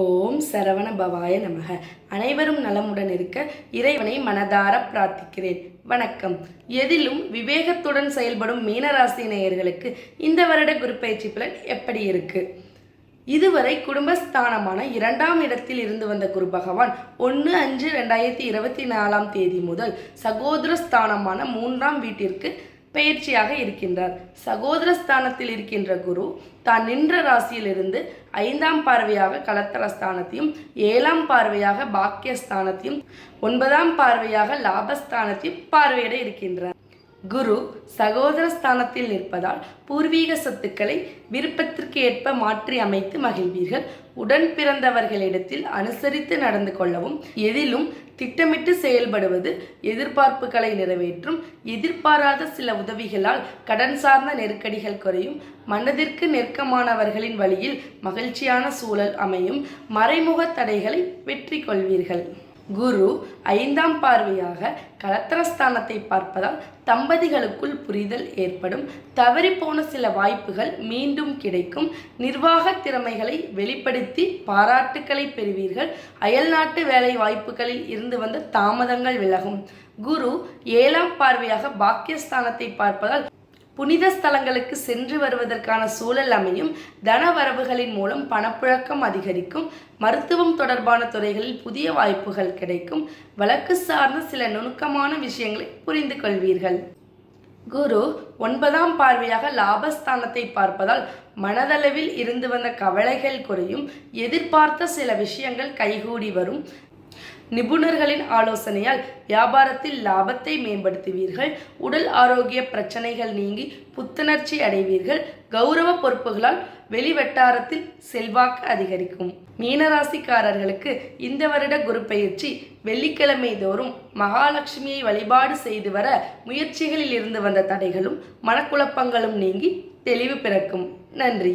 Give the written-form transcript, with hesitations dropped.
ஓம் சரவண பவாய நமக. அனைவரும் நலமுடன் இருக்க இறைவனை மனதார பிரார்த்திக்கிறேன். வணக்கம். எதிலும் விவேகத்துடன் செயல்படும் மீனராசி நேயர்களுக்கு இந்த வருட குரு பயிற்சி பலன் எப்படி இருக்கு? இதுவரை குடும்பஸ்தானமான 2ஆம் இடத்தில் இருந்து வந்த குரு பகவான் 1/5/2024 முதல் சகோதரஸ்தானமான 3ஆம் வீட்டிற்கு பயிற்சியாக இருக்கின்றார். சகோதரஸ்தானத்தில் இருக்கின்ற குரு தான் நின்ற ராசியிலிருந்து 5ஆம் பார்வையாக கலத்தரஸ்தானத்தையும் 7ஆம் பார்வையாக பாக்கியஸ்தானத்தையும் 9ஆம் பார்வையாக லாபஸ்தானத்தையும் பார்வையிட இருக்கின்றார். குரு சகோதரஸ்தானத்தில் நிற்பதால் பூர்வீக சொத்துக்களை விருப்பத்திற்கு ஏற்ப மாற்றி அமைத்து மகிழ்வீர்கள். உடன் பிறந்தவர்களிடத்தில் அனுசரித்து நடந்து கொள்ளவும், எதிலும் திட்டமிட்டு செயல்படுவது எதிர்பார்ப்புகளை நிறைவேற்றும். எதிர்பாராத சில உதவிகளால் கடன் சார்ந்த நெருக்கடிகள் குறையும். மனதிற்கு நெருக்கமானவர்களின் வழியில் மகிழ்ச்சியான சூழல் அமையும். மறைமுக தடைகளை வெற்றி கொள்வீர்கள். குரு 5ஆம் பார்வையாக கலத்திரஸ்தானத்தை பார்ப்பதால் தம்பதிகளுக்குள் புரிதல் ஏற்படும். தவறிப்போன சில வாய்ப்புகள் மீண்டும் கிடைக்கும். நிர்வாக திறமைகளை வெளிப்படுத்தி பாராட்டுக்களை பெறுவீர்கள். அயல்நாட்டு வேலை வாய்ப்புகளில் இருந்து வந்த தாமதங்கள் விலகும். குரு 7ஆம் பார்வையாக பாக்கியஸ்தானத்தை பார்ப்பதால் புனித ஸ்தலங்களுக்கு சென்று வருவதற்கான சூழல் அமையும். தன வரவுகளின் மூலம் பணப்புழக்கம் அதிகரிக்கும். மருத்துவம் தொடர்பான துறைகளில் புதிய வாய்ப்புகள் கிடைக்கும். வழக்கு சார்ந்த சில நுணுக்கமான விஷயங்களை புரிந்து கொள்வீர்கள். குரு 9ஆம் பார்வையாக லாபஸ்தானத்தை பார்ப்பதால் மனதளவில் இருந்து வந்த கவலைகள் குறையும். எதிர்பார்த்த சில விஷயங்கள் கைகூடி வரும். நிபுணர்களின் ஆலோசனையால் வியாபாரத்தில் லாபத்தை மேம்படுத்துவீர்கள். உடல் ஆரோக்கிய பிரச்சனைகள் நீங்கி புத்துணர்ச்சி அடைவீர்கள். கௌரவ பொறுப்புகளால் வெளிவட்டாரத்தில் செல்வாக்கு அதிகரிக்கும். மீனராசிக்காரர்களுக்கு இந்த வருட குரு பயிற்சி வெள்ளிக்கிழமை தோறும் மகாலட்சுமியை வழிபாடு செய்து வர முயற்சிகளில் இருந்து வந்த தடைகளும் மனக்குழப்பங்களும் நீங்கி தெளிவு பிறக்கும். நன்றி.